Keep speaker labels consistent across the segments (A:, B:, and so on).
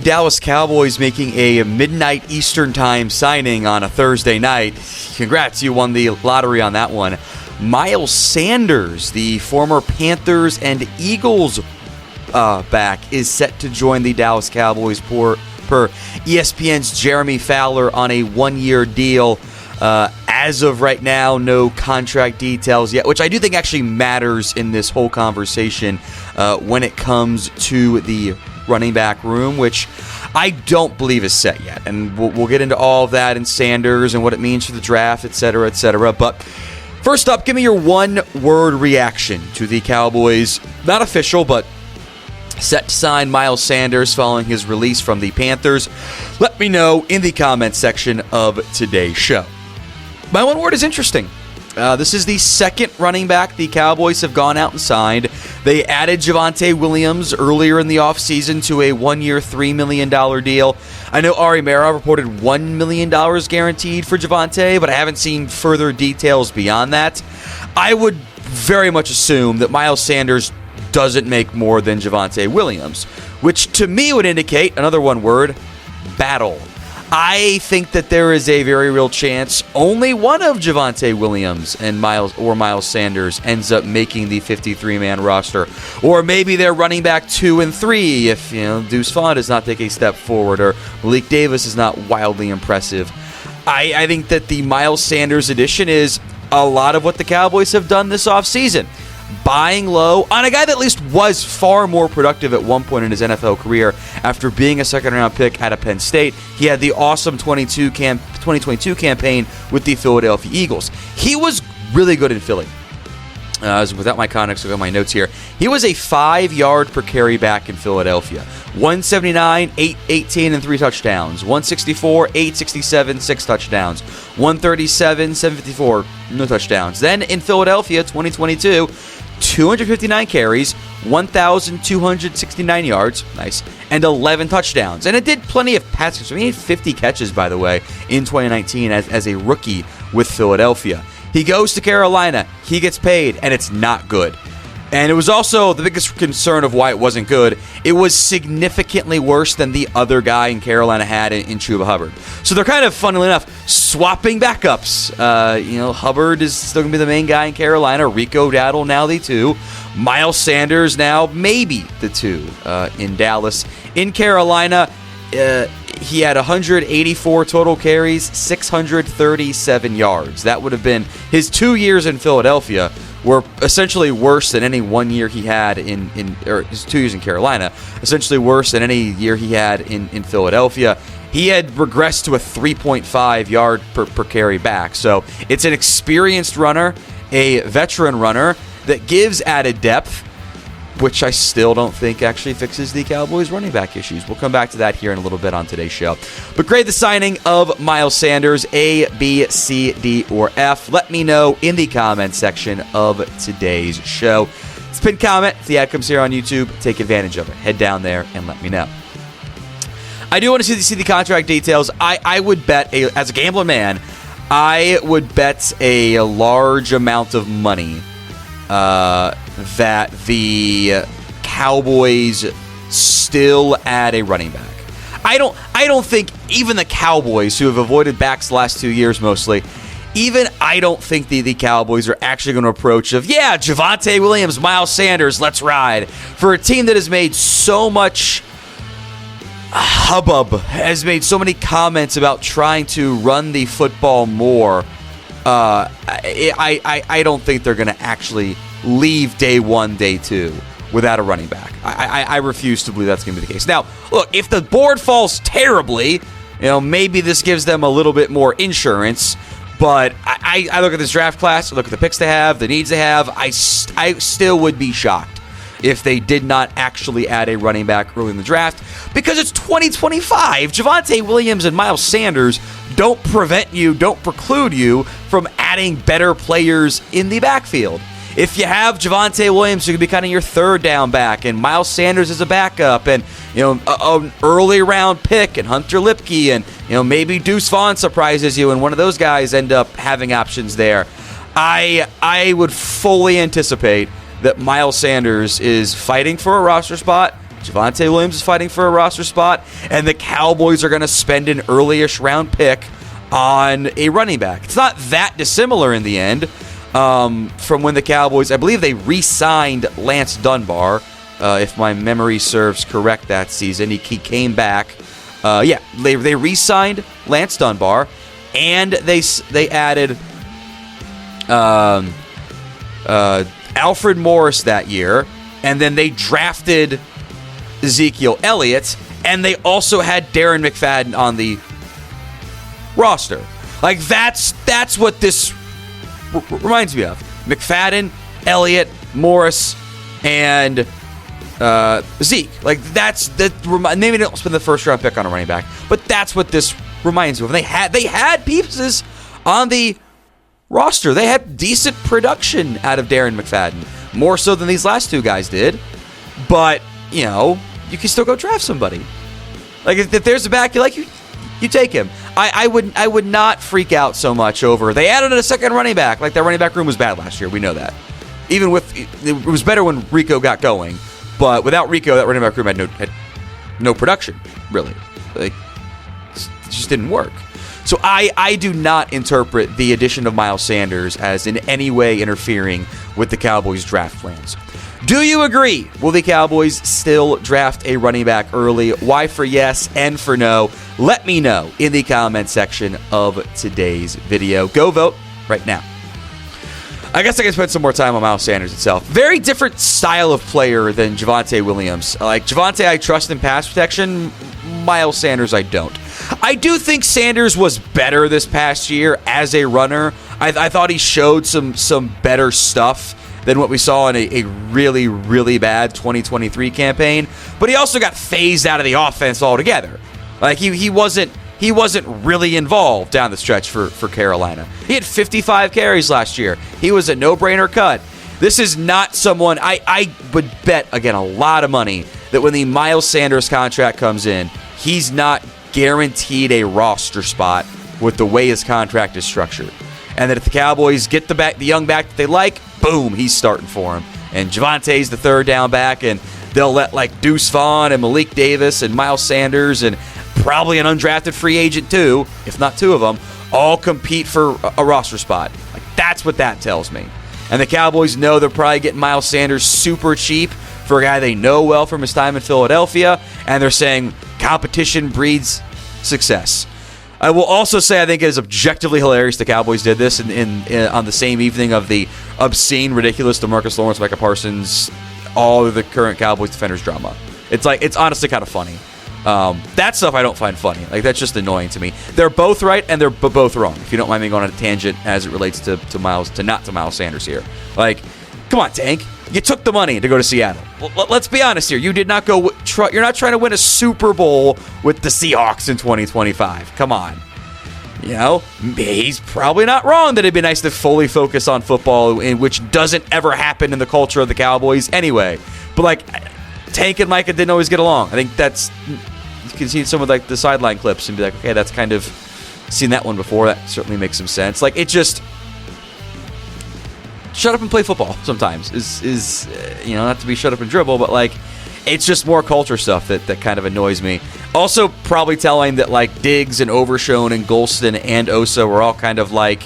A: Dallas Cowboys making a midnight Eastern time signing on a Thursday night. Congrats, you won the lottery on that one. Miles Sanders, the former Panthers and Eagles back, is set to join the Dallas Cowboys per ESPN's Jeremy Fowler on a one-year deal. As of right now, no contract details yet, which I do think actually matters in this whole conversation when it comes to the running back room, which I don't believe is set yet. And we'll get into all of that and Sanders and what it means for the draft, et cetera, et cetera. But first up, give me your one-word reaction to the Cowboys, not official, but set to sign Miles Sanders following his release from the Panthers. Let me know in the comments section of today's show. My one word is interesting. This is the second running back the Cowboys have gone out and signed. They added Javonte Williams earlier in the offseason to a one-year, $3 million deal. I know Ari Mera reported $1 million guaranteed for Javonte, but I haven't seen further details beyond that. I would very much assume that Miles Sanders doesn't make more than Javonte Williams, which to me would indicate, another one word, battle. I think that there is a very real chance only one of Javonte Williams and Miles Sanders ends up making the 53-man roster. Or maybe they're running back 2 and 3 if Deuce Vaughn does not take a step forward or Malik Davis is not wildly impressive. I think that the Miles Sanders addition is a lot of what the Cowboys have done this offseason. Buying low on a guy that at least was far more productive at one point in his NFL career after being a second-round pick out of Penn State. He had the awesome 2022 campaign with the Philadelphia Eagles. He was really good in Philly. Without my context, I've got my notes here. He was a 5-yard per carry back in Philadelphia. 179, 818, and 3 touchdowns. 164, 867, 6 touchdowns. 137, 754, no touchdowns. Then in Philadelphia, 2022, 259 carries, 1,269 yards, nice, and 11 touchdowns. And it did plenty of passes. He had 50 catches, by the way, in 2019 as a rookie with Philadelphia. He goes to Carolina, he gets paid, and it's not good. And it was also the biggest concern of why it wasn't good. It was significantly worse than the other guy in Carolina had in Chuba Hubbard. So they're kind of, funnily enough, swapping backups. Hubbard is still going to be the main guy in Carolina. Rico Dowdle now the 2. Miles Sanders now maybe the 2 in Dallas. In Carolina, he had 184 total carries, 637 yards. That would have been his 2 years in Philadelphia were essentially worse than any 1 year he had or his 2 years in Carolina, essentially worse than any year he had in Philadelphia. He had regressed to a 3.5 yard per carry back. So it's an experienced runner, a veteran runner that gives added depth, which I still don't think actually fixes the Cowboys' running back issues. We'll come back to that here in a little bit on today's show. But grade the signing of Miles Sanders, A, B, C, D, or F. Let me know in the comments section of today's show. Spin comment. If the ad comes here on YouTube, take advantage of it. Head down there and let me know. I do want to see the contract details. I would bet, as a gambling man, I would bet a large amount of money that the Cowboys still add a running back. I don't think even the Cowboys, who have avoided backs the last 2 years mostly, I don't think the Cowboys are actually going to approach Javonte Williams, Miles Sanders, let's ride. For a team that has made so much hubbub, has made so many comments about trying to run the football more, I don't think they're going to actually leave day 1, day 2 without a running back. I refuse to believe that's going to be the case. Now, look, if the board falls terribly, maybe this gives them a little bit more insurance. But I look at this draft class, I look at the picks they have, the needs they have. I still would be shocked if they did not actually add a running back early in the draft, because it's 2025. Javonte Williams and Miles Sanders don't preclude you from adding better players in the backfield. If you have Javonte Williams, who could be kind of your third down back, and Miles Sanders as a backup, and an early round pick, and Hunter Lipke, and maybe Deuce Vaughn surprises you, and one of those guys end up having options there, I would fully anticipate that Miles Sanders is fighting for a roster spot Javonte Williams is fighting for a roster spot, and the Cowboys are going to spend an early-ish round pick on a running back. It's not that dissimilar in the end from when the Cowboys, I believe they re-signed Lance Dunbar, if my memory serves correct that season. He came back. They re-signed Lance Dunbar, and they added Alfred Morris that year, and then they drafted Ezekiel Elliott, and they also had Darren McFadden on the roster. Like, that's what this reminds me of. McFadden, Elliott, Morris, and Zeke. Like, maybe they don't spend the first round pick on a running back, but that's what this reminds me of. They had pieces on the roster. They had decent production out of Darren McFadden, more so than these last two guys did. But you can still go draft somebody. Like, if there's a back you like, you take him. I would not freak out so much over they added a second running back. Like, their running back room was bad last year. We know that. Even with it was better when Rico got going, but without Rico, that running back room had no production really. Like, it just didn't work. So I do not interpret the addition of Miles Sanders as in any way interfering with the Cowboys' draft plans. Do you agree? Will the Cowboys still draft a running back early? Why for yes and for no? Let me know in the comment section of today's video. Go vote right now. I guess I can spend some more time on Miles Sanders itself. Very different style of player than Javonte Williams. Like, Javonte, I trust in pass protection. Miles Sanders, I don't. I do think Sanders was better this past year as a runner. I thought he showed some better stuff than what we saw in a really, really bad 2023 campaign. But he also got phased out of the offense altogether. Like, he wasn't really involved down the stretch for Carolina. He had 55 carries last year. He was a no-brainer cut. This is not someone, I would bet, again, a lot of money that when the Miles Sanders contract comes in, he's not guaranteed a roster spot with the way his contract is structured. And that if the Cowboys get the young back that they like, boom, he's starting for him. And Javonte's the third down back, and they'll let like Deuce Vaughn and Malik Davis and Miles Sanders and probably an undrafted free agent too, if not two of them, all compete for a roster spot. Like, that's what that tells me. And the Cowboys know they're probably getting Miles Sanders super cheap for a guy they know well from his time in Philadelphia, and they're saying competition breeds success. I will also say I think it is objectively hilarious the Cowboys did this in on the same evening of the obscene, ridiculous DeMarcus Lawrence, Micah Parsons, all of the current Cowboys defenders drama. It's honestly kind of funny. That stuff I don't find funny. Like, that's just annoying to me. They're both right and they're both wrong. If you don't mind me going on a tangent as it relates to Miles Sanders here. Like, come on, Tank. You took the money to go to Seattle. Let's be honest here. You did not go. You're not trying to win a Super Bowl with the Seahawks in 2025. Come on. He's probably not wrong that it'd be nice to fully focus on football, which doesn't ever happen in the culture of the Cowboys anyway. But, like, Tank and Micah didn't always get along. I think that's, you can see some of like the sideline clips and be like, okay, that's kind of seen that one before. That certainly makes some sense. Like, it just, shut up and play football sometimes is not to be shut up and dribble, but like, it's just more culture stuff that kind of annoys me. Also, probably telling that like Diggs and Overshone and Golston and Osa were all kind of like,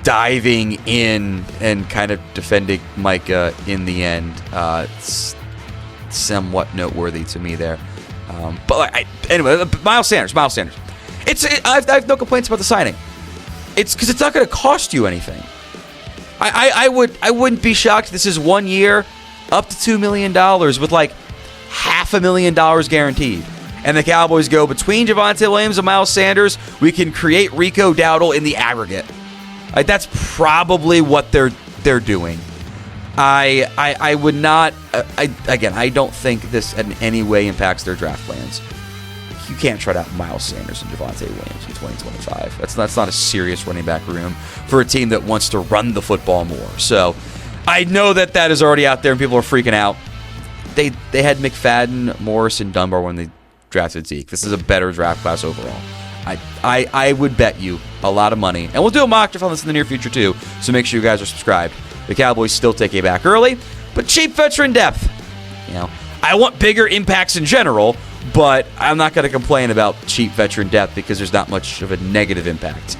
A: diving in and kind of defending Micah in the end. It's somewhat noteworthy to me there. Anyway, Miles Sanders. I have no complaints about the signing. It's because it's not going to cost you anything. I wouldn't be shocked if this is 1 year, up to $2 million with like $500,000 guaranteed. And the Cowboys go between Javonte Williams and Miles Sanders, we can create Rico Dowdle in the aggregate. Like, that's probably what they're doing. I would not. I don't think this in any way impacts their draft plans. You can't trot out Miles Sanders and Javonte Williams in 2025. That's not a serious running back room for a team that wants to run the football more. So I know that is already out there and people are freaking out. They had McFadden, Morris, and Dunbar when they drafted Zeke. This is a better draft class overall. I would bet you a lot of money. And we'll do a mock draft on this in the near future too, so make sure you guys are subscribed. The Cowboys still take a back early, but cheap veteran depth I want bigger impacts in general, but I'm not going to complain about cheap veteran depth because there's not much of a negative impact.